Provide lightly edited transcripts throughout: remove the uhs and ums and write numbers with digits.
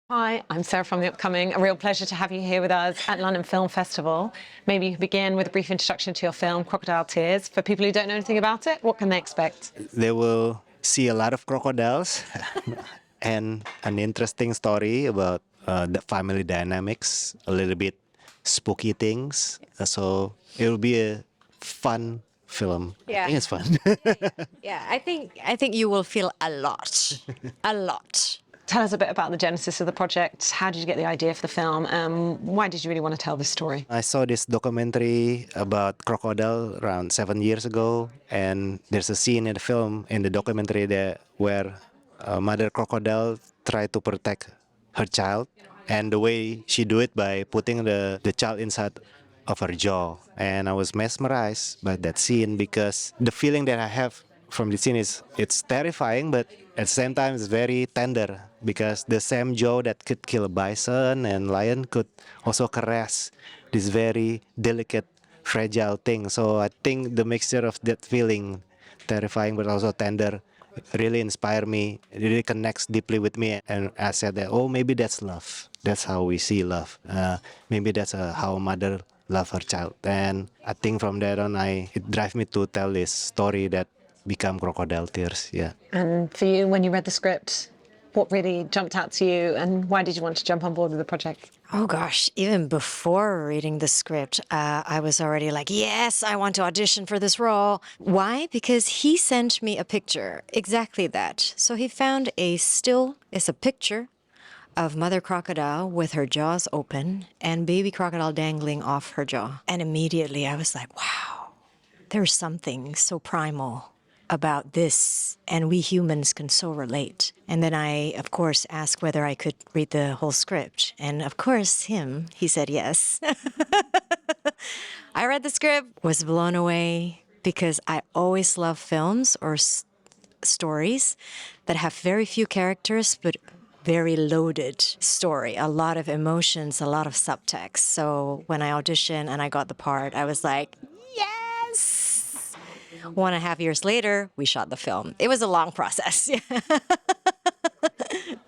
Hi, I'm Sarah from The Upcoming. A real pleasure to have you here with us at London Film Festival. Maybe you could begin with a brief introduction to your film, Crocodile Tears. For people who don't know anything about it, what can they expect? They will see a lot of crocodiles and an interesting story about the family dynamics, a little bit spooky things. So it will be a fun film. I Yeah. think it's fun. Yeah, I think you will feel a lot, a lot. Tell us a bit about the genesis of the project. How did you get the idea for the film? Why did you really want to tell this story? I saw this documentary about crocodile around 7 years ago, and there's a scene in the film in the documentary there where mother crocodile tried to protect her child, and the way she do it by putting the child inside of her jaw. And I was mesmerized by that scene because the feeling that I have from the scene is it's terrifying, but at the same time it's very tender because the same jaw that could kill a bison and lion could also caress this very delicate, fragile thing. So I think the mixture of that feeling, terrifying but also tender, really inspired me. It really connects deeply with me, and I said that, oh, maybe that's love. That's how we see love. Maybe that's how a mother love her child. And I think from that on, it drives me to tell this story that become Crocodile Tears. Yeah. And for you, when you read the script, what really jumped out to you and why did you want to jump on board with the project? Oh gosh, even before reading the script, I was already like, yes, I want to audition for this role. Why? Because he sent me a picture, exactly that. So he found a still, it's a picture of mother crocodile with her jaws open and baby crocodile dangling off her jaw. And immediately I was like, wow, there's something so primal about this, and we humans can so relate. And then I, of course, asked whether I could read the whole script. And of course, he said yes. I read the script, was blown away because I always love films or stories that have very few characters, but very loaded story, a lot of emotions, a lot of subtext. So when I auditioned and I got the part, I was like, yes! 1.5 years later, we shot the film. It was a long process.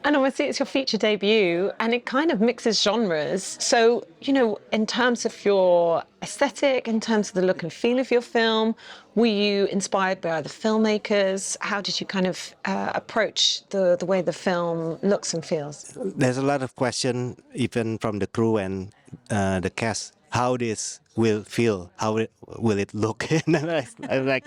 And obviously it's your feature debut and it kind of mixes genres. So, in terms of your aesthetic, in terms of the look and feel of your film, were you inspired by other filmmakers? How did you kind of approach the way the film looks and feels? There's a lot of question even from the crew and the cast. How this will feel? Will it look? And I'm like,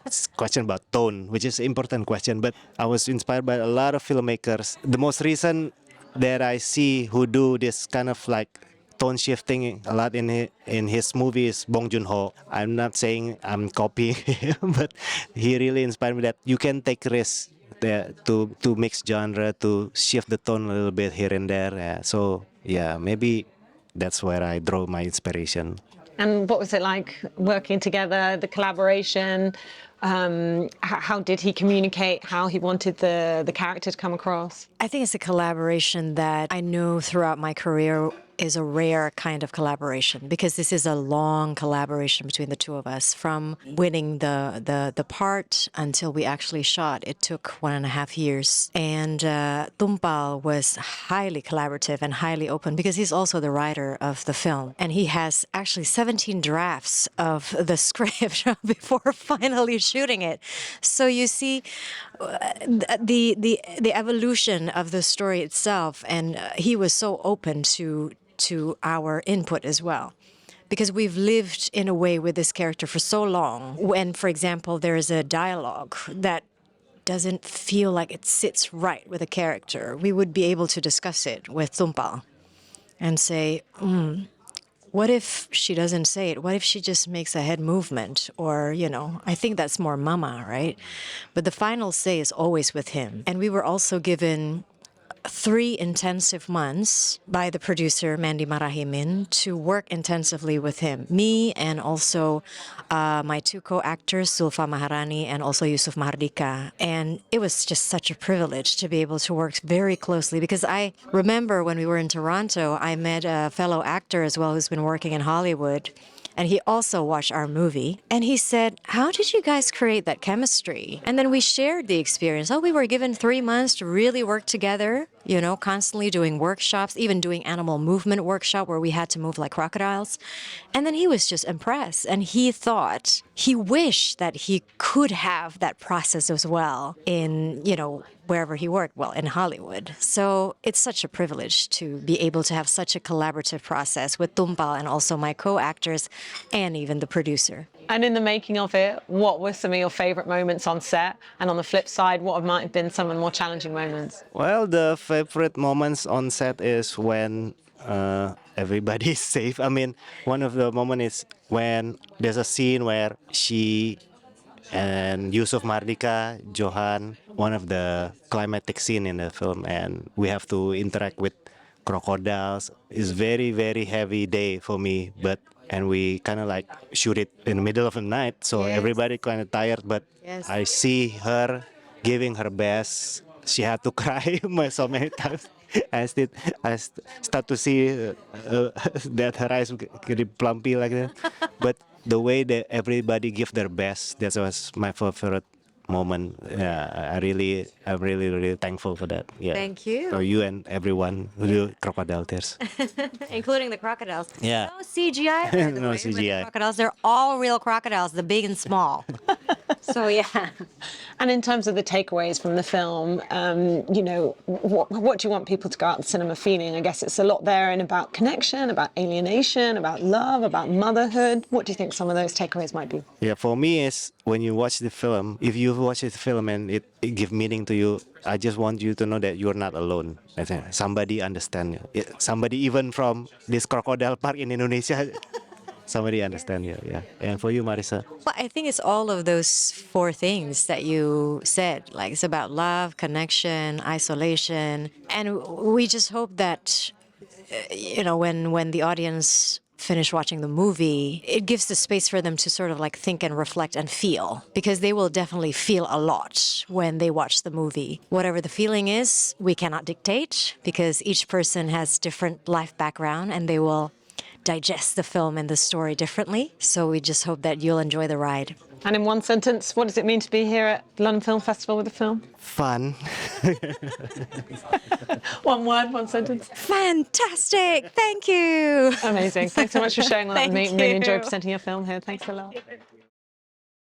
it's a question about tone, which is an important question. But I was inspired by a lot of filmmakers. The most recent that I see who do this kind of like tone shifting a lot in his movies, Bong Joon-ho. I'm not saying I'm copying him, but he really inspired me that you can take risks there to mix genre, to shift the tone a little bit here and there. So yeah, maybe that's where I draw my inspiration. And what was it like working together, the collaboration? How did he communicate how he wanted the character to come across? I think it's a collaboration that I know throughout my career is a rare kind of collaboration because this is a long collaboration between the two of us. From winning the part until we actually shot, it took 1.5 years. And Tumpal was highly collaborative and highly open because he's also the writer of the film. And he has actually 17 drafts of the script before finally shooting it. So you see the evolution of the story itself, and he was so open to our input as well. Because we've lived in a way with this character for so long. When, for example, there is a dialogue that doesn't feel like it sits right with a character, we would be able to discuss it with Tumpal and say, what if she doesn't say it? What if she just makes a head movement? Or, I think that's more mama, right? But the final say is always with him. And we were also given 3 intensive months by the producer, Mandy Marahimin, to work intensively with him. Me and also my 2 co-actors, Zulfa Maharani and also Yusuf Mahardika. And it was just such a privilege to be able to work very closely because I remember when we were in Toronto, I met a fellow actor as well who's been working in Hollywood, and he also watched our movie. And he said, "How did you guys create that chemistry?" And then we shared the experience. Oh, we were given 3 months to really work together, you know, constantly doing workshops, even doing animal movement workshop where we had to move like crocodiles. And then he was just impressed, and he thought, he wished that he could have that process as well in, you know, wherever he worked, well, in Hollywood. So it's such a privilege to be able to have such a collaborative process with Tumpal and also my co-actors and even the producer. And in the making of it, what were some of your favorite moments on set? And on the flip side, what might have been some of the more challenging moments? Well, the favorite moments on set is when everybody is safe. I mean, one of the moments is when there's a scene where she and Yusuf Mardika, Johan, one of the climatic scene in the film, and we have to interact with crocodiles. It's very, very heavy day for me, but and we kind of like shoot it in the middle of the night, so Yes. everybody kind of tired, but Yes. I see her giving her best. She had to cry so many times. Start to see that her eyes getting plumpy like that. But the way that everybody give their best, that was my favorite moment. Yeah, I'm really thankful for that. Yeah. Thank you. For you and everyone who do Crocodile Tears. Including the crocodiles. Yeah. No CGI. by the No way, with the CGI. crocodiles, they're all real crocodiles, the big and small. So yeah. And in terms of the takeaways from the film, you know, what do you want people to go out the cinema feeling? I guess it's a lot there and about connection, about alienation, about love, about motherhood. What do you think some of those takeaways might be? Yeah, for me is when you watch the film, if you watch the film and it give meaning to you, I just want you to know that you're not alone. I think somebody understand you. Somebody even from this crocodile park in Indonesia, somebody understand you. Yeah. And for you, Marissa? Well, I think it's all of those 4 things that you said. Like it's about love, connection, isolation, and we just hope that you know when the audience finish watching the movie, it gives the space for them to sort of like think and reflect and feel, because they will definitely feel a lot when they watch the movie. Whatever the feeling is, we cannot dictate because each person has different life background and they will digest the film and the story differently. So we just hope that you'll enjoy the ride. And in one sentence, what does it mean to be here at London Film Festival with the film? Fun. One word, one sentence. Fantastic! Thank you! Amazing. Thanks so much for sharing all that with me. Thank Really you. enjoyed presenting your film here. Thanks a lot.